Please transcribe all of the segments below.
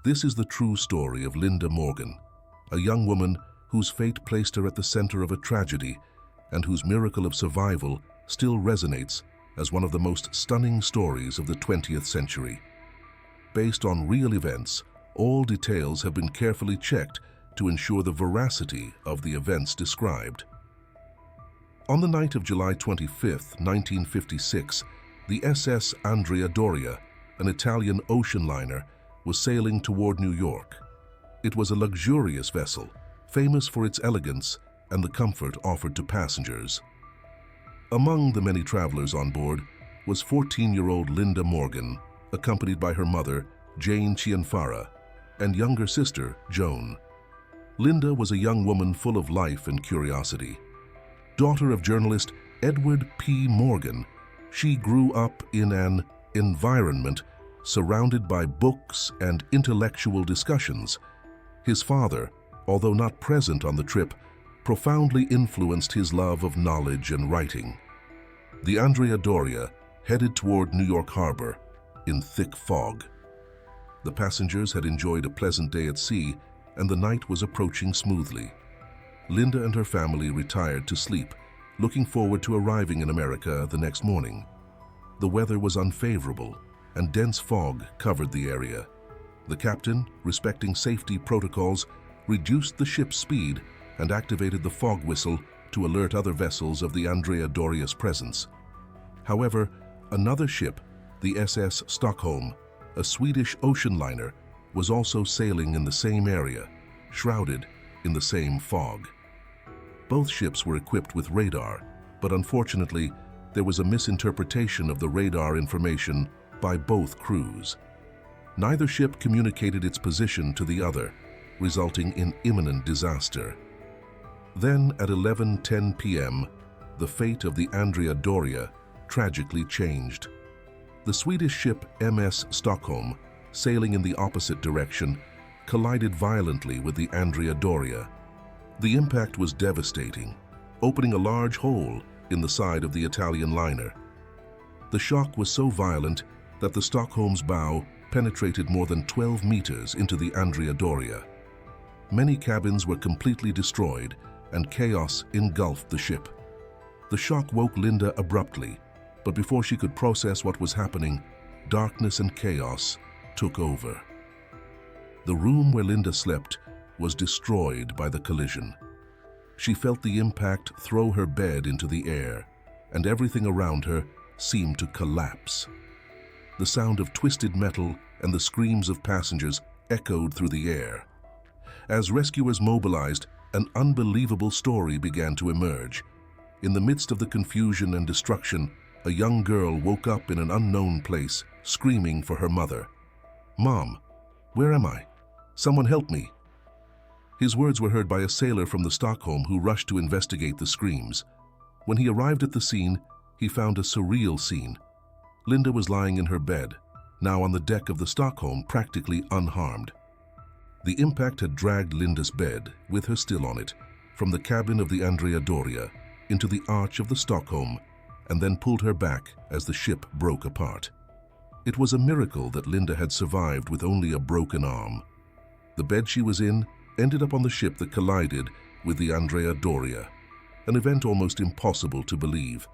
This is the true story of Linda Morgan, a young woman whose fate placed her at the center of a tragedy and whose miracle of survival still resonates as one of the most stunning stories of the 20th century. Based on real events, all details have been carefully checked to ensure the veracity of the events described. On the night of July 25, 1956, the SS Andrea Doria, an Italian ocean liner, was sailing toward New York. It was a luxurious vessel, famous for its elegance and the comfort offered to passengers. Among the many travelers on board was 14-year-old Linda Morgan, accompanied by her mother, Jane Cianfara, and younger sister, Joan. Linda was a young woman full of life and curiosity. Daughter of journalist Edward P. Morgan, she grew up in an environment surrounded by books and intellectual discussions. His father, although not present on the trip, profoundly influenced his love of knowledge and writing. The Andrea Doria headed toward New York Harbor in thick fog. The passengers had enjoyed a pleasant day at sea, and the night was approaching smoothly. Linda and her family retired to sleep, looking forward to arriving in America the next morning. The weather was unfavorable, and dense fog covered the area. The captain, respecting safety protocols, reduced the ship's speed and activated the fog whistle to alert other vessels of the Andrea Doria's presence. However, another ship, the SS Stockholm, a Swedish ocean liner, was also sailing in the same area, shrouded in the same fog. Both ships were equipped with radar, but unfortunately, there was a misinterpretation of the radar information by both crews. Neither ship communicated its position to the other, resulting in imminent disaster. Then, at 11:10 p.m., the fate of the Andrea Doria tragically changed. The Swedish ship MS Stockholm, sailing in the opposite direction, collided violently with the Andrea Doria. The impact was devastating, opening a large hole in the side of the Italian liner. The shock was so violent that the Stockholm's bow penetrated more than 12 meters into the Andrea Doria. Many cabins were completely destroyed, and chaos engulfed the ship. The shock woke Linda abruptly, but before she could process what was happening, darkness and chaos took over. The room where Linda slept was destroyed by the collision. She felt the impact throw her bed into the air, and everything around her seemed to collapse. The sound of twisted metal and the screams of passengers echoed through the air. As rescuers mobilized, an unbelievable story began to emerge. In the midst of the confusion and destruction, a young girl woke up in an unknown place, screaming for her mother. "Mom, where am I? Someone help me." His words were heard by a sailor from the Stockholm who rushed to investigate the screams. When he arrived at the scene, he found a surreal scene. Linda was lying in her bed, now on the deck of the Stockholm, practically unharmed. The impact had dragged Linda's bed, with her still on it, from the cabin of the Andrea Doria into the arch of the Stockholm, and then pulled her back as the ship broke apart. It was a miracle that Linda had survived with only a broken arm. The bed she was in ended up on the ship that collided with the Andrea Doria, an event almost impossible to believe.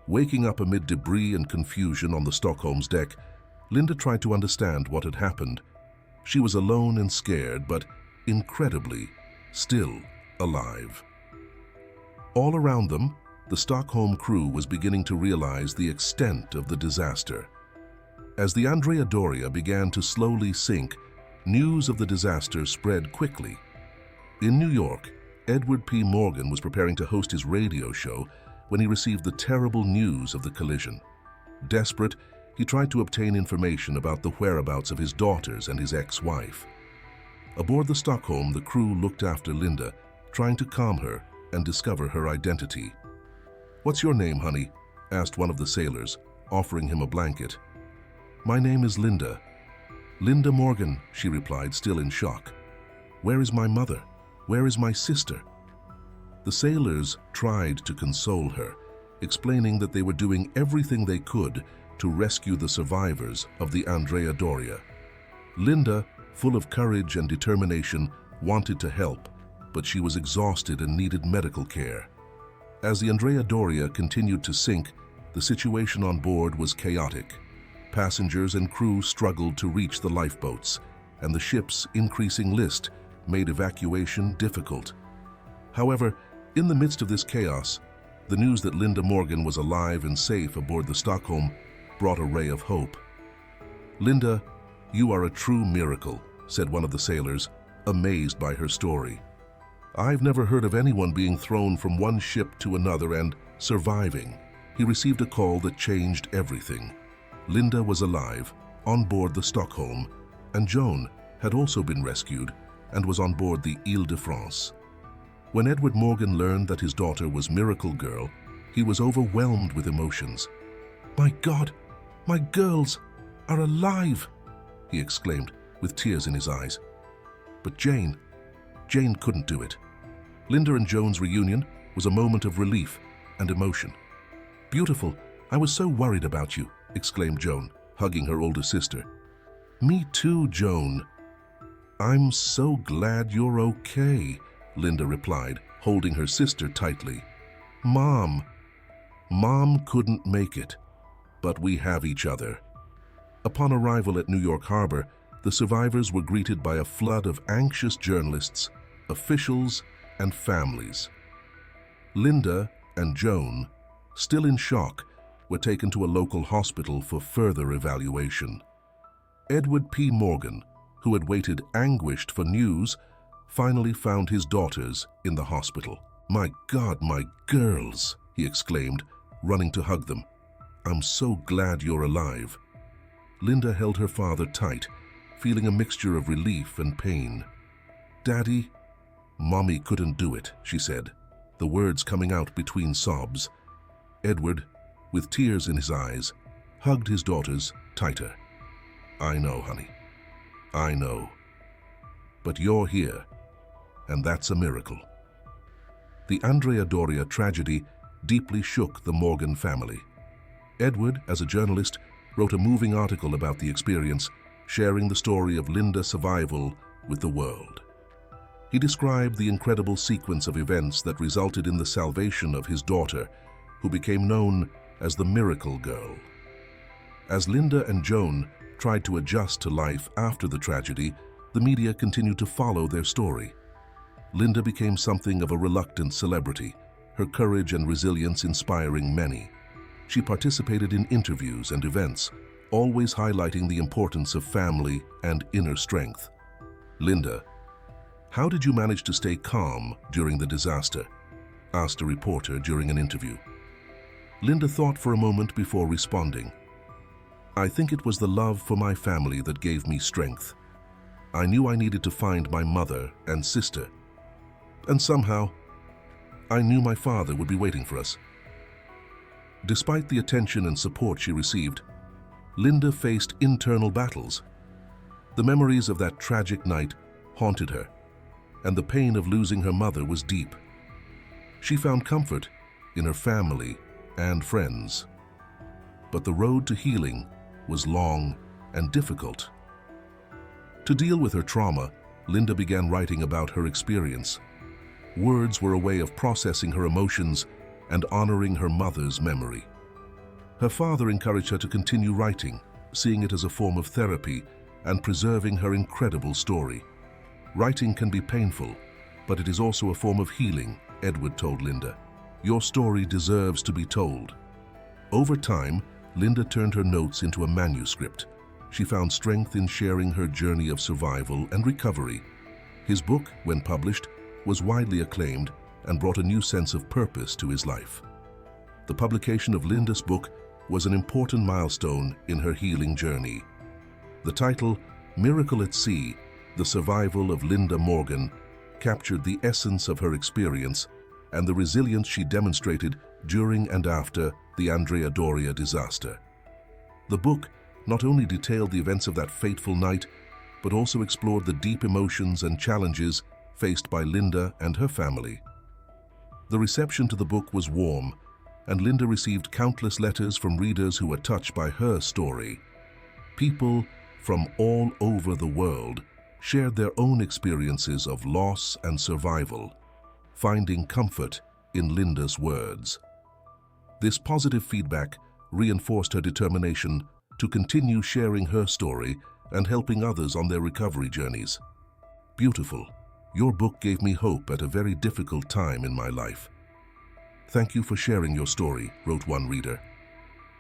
Waking up amid debris and confusion on the Stockholm's deck, Linda tried to understand what had happened. She was alone and scared, but incredibly, still alive. All around them, the Stockholm crew was beginning to realize the extent of the disaster. As the Andrea Doria began to slowly sink, news of the disaster spread quickly. In New York, Edward P. Morgan was preparing to host his radio show when he received the terrible news of the collision. Desperate, he tried to obtain information about the whereabouts of his daughters and his ex-wife. Aboard the Stockholm, the crew looked after Linda, trying to calm her and discover her identity. "What's your name, honey?" asked one of the sailors, offering him a blanket. "My name is Linda." "Linda Morgan," she replied, still in shock. "Where is my mother? Where is my sister?" The sailors tried to console her, explaining that they were doing everything they could to rescue the survivors of the Andrea Doria. Linda, full of courage and determination, wanted to help, but she was exhausted and needed medical care. As the Andrea Doria continued to sink, the situation on board was chaotic. Passengers and crew struggled to reach the lifeboats, and the ship's increasing list made evacuation difficult. However, in the midst of this chaos, the news that Linda Morgan was alive and safe aboard the Stockholm brought a ray of hope. "Linda, you are a true miracle," said one of the sailors, amazed by her story. "I've never heard of anyone being thrown from one ship to another and surviving." He received a call that changed everything. Linda was alive, on board the Stockholm, and Joan had also been rescued and was on board the Ile-de-France. When Edward Morgan learned that his daughter was Miracle Girl, he was overwhelmed with emotions. "My God, my girls are alive!" he exclaimed, with tears in his eyes. But Jane couldn't do it. Linda and Joan's reunion was a moment of relief and emotion. "Beautiful, I was so worried about you," exclaimed Joan, hugging her older sister. "Me too, Joan." "I'm so glad you're okay," Linda replied, holding her sister tightly. Mom couldn't make it, but we have each other." Upon arrival at New York Harbor, the survivors were greeted by a flood of anxious journalists, officials, and families. Linda and Joan, still in shock, were taken to a local hospital for further evaluation. Edward P. Morgan, who had waited anguished for news, finally found his daughters in the hospital. "My God, my girls!" he exclaimed, running to hug them. "I'm so glad you're alive." Linda held her father tight, feeling a mixture of relief and pain. "Daddy, Mommy couldn't do it," she said, the words coming out between sobs. Edward, with tears in his eyes, hugged his daughters tighter. "I know, honey. I know. But you're here, and that's a miracle." The Andrea Doria tragedy deeply shook the Morgan family. Edward, as a journalist, wrote a moving article about the experience, sharing the story of Linda's survival with the world. He described the incredible sequence of events that resulted in the salvation of his daughter, who became known as the Miracle Girl. As Linda and Joan tried to adjust to life after the tragedy, the media continued to follow their story. Linda became something of a reluctant celebrity, her courage and resilience inspiring many. She participated in interviews and events, always highlighting the importance of family and inner strength. "Linda, how did you manage to stay calm during the disaster?" asked a reporter during an interview. Linda thought for a moment before responding. "I think it was the love for my family that gave me strength. I knew I needed to find my mother and sister. And somehow, I knew my father would be waiting for us." Despite the attention and support she received, Linda faced internal battles. The memories of that tragic night haunted her, and the pain of losing her mother was deep. She found comfort in her family and friends. But the road to healing was long and difficult. To deal with her trauma, Linda began writing about her experience. Words were a way of processing her emotions and honoring her mother's memory. Her father encouraged her to continue writing, seeing it as a form of therapy and preserving her incredible story. "Writing can be painful, but it is also a form of healing," Edward told Linda. "Your story deserves to be told." Over time, Linda turned her notes into a manuscript. She found strength in sharing her journey of survival and recovery. His book, when published, was widely acclaimed and brought a new sense of purpose to his life. The publication of Linda's book was an important milestone in her healing journey. The title, Miracle at Sea: The Survival of Linda Morgan, captured the essence of her experience and the resilience she demonstrated during and after the Andrea Doria disaster. The book not only detailed the events of that fateful night, but also explored the deep emotions and challenges faced by Linda and her family. The reception to the book was warm, and Linda received countless letters from readers who were touched by her story. People from all over the world shared their own experiences of loss and survival, finding comfort in Linda's words. This positive feedback reinforced her determination to continue sharing her story and helping others on their recovery journeys. Beautiful. Your book gave me hope at a very difficult time in my life. Thank you for sharing your story, wrote one reader.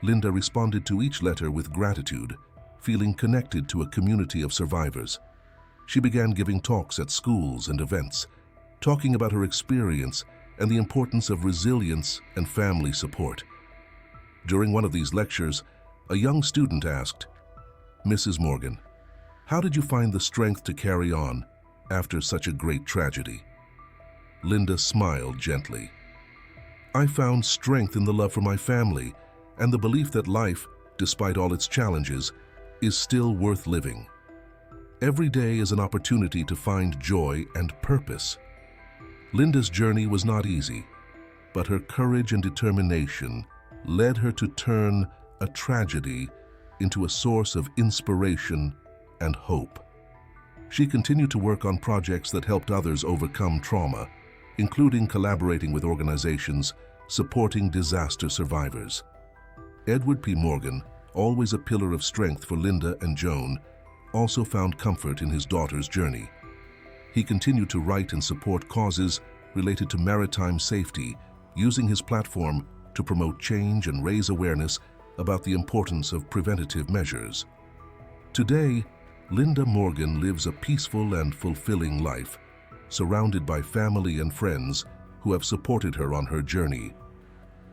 Linda responded to each letter with gratitude, feeling connected to a community of survivors. She began giving talks at schools and events, talking about her experience and the importance of resilience and family support. During one of these lectures, a young student asked, "Mrs. Morgan, how did you find the strength to carry on after such a great tragedy?" Linda smiled gently. "I found strength in the love for my family and the belief that life, despite all its challenges, is still worth living. Every day is an opportunity to find joy and purpose." Linda's journey was not easy, but her courage and determination led her to turn a tragedy into a source of inspiration and hope. She continued to work on projects that helped others overcome trauma, including collaborating with organizations supporting disaster survivors. Edward P. Morgan, always a pillar of strength for Linda and Joan, also found comfort in his daughter's journey. He continued to write and support causes related to maritime safety, using his platform to promote change and raise awareness about the importance of preventative measures. Today, Linda Morgan lives a peaceful and fulfilling life, surrounded by family and friends who have supported her on her journey.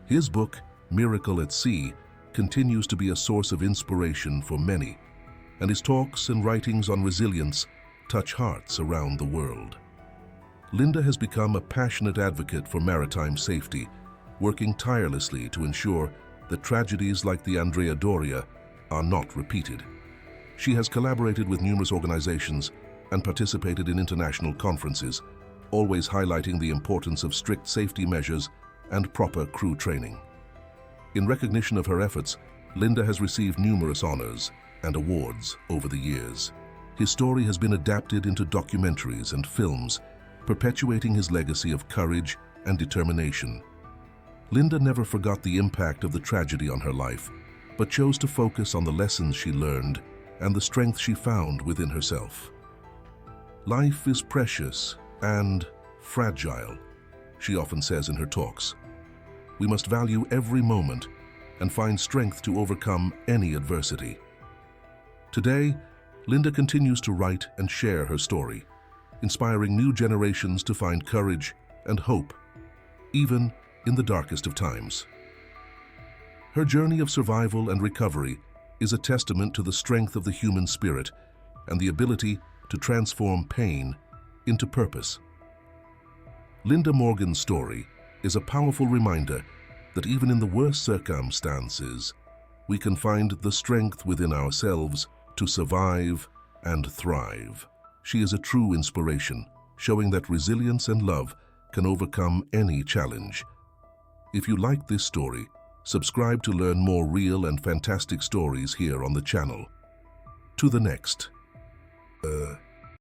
His book, Miracle at Sea, continues to be a source of inspiration for many, and his talks and writings on resilience touch hearts around the world. Linda has become a passionate advocate for maritime safety, working tirelessly to ensure that tragedies like the Andrea Doria are not repeated. She has collaborated with numerous organizations and participated in international conferences, always highlighting the importance of strict safety measures and proper crew training. In recognition of her efforts, Linda has received numerous honors and awards over the years. His story has been adapted into documentaries and films, perpetuating his legacy of courage and determination. Linda never forgot the impact of the tragedy on her life, but chose to focus on the lessons she learned and the strength she found within herself. "Life is precious and fragile," she often says in her talks. "We must value every moment and find strength to overcome any adversity." Today, Linda continues to write and share her story, inspiring new generations to find courage and hope, even in the darkest of times. Her journey of survival and recovery is a testament to the strength of the human spirit and the ability to transform pain into purpose. Linda Morgan's story is a powerful reminder that even in the worst circumstances, we can find the strength within ourselves to survive and thrive. She is a true inspiration, showing that resilience and love can overcome any challenge. If you like this story, subscribe to learn more real and fantastic stories here on the channel. To the next.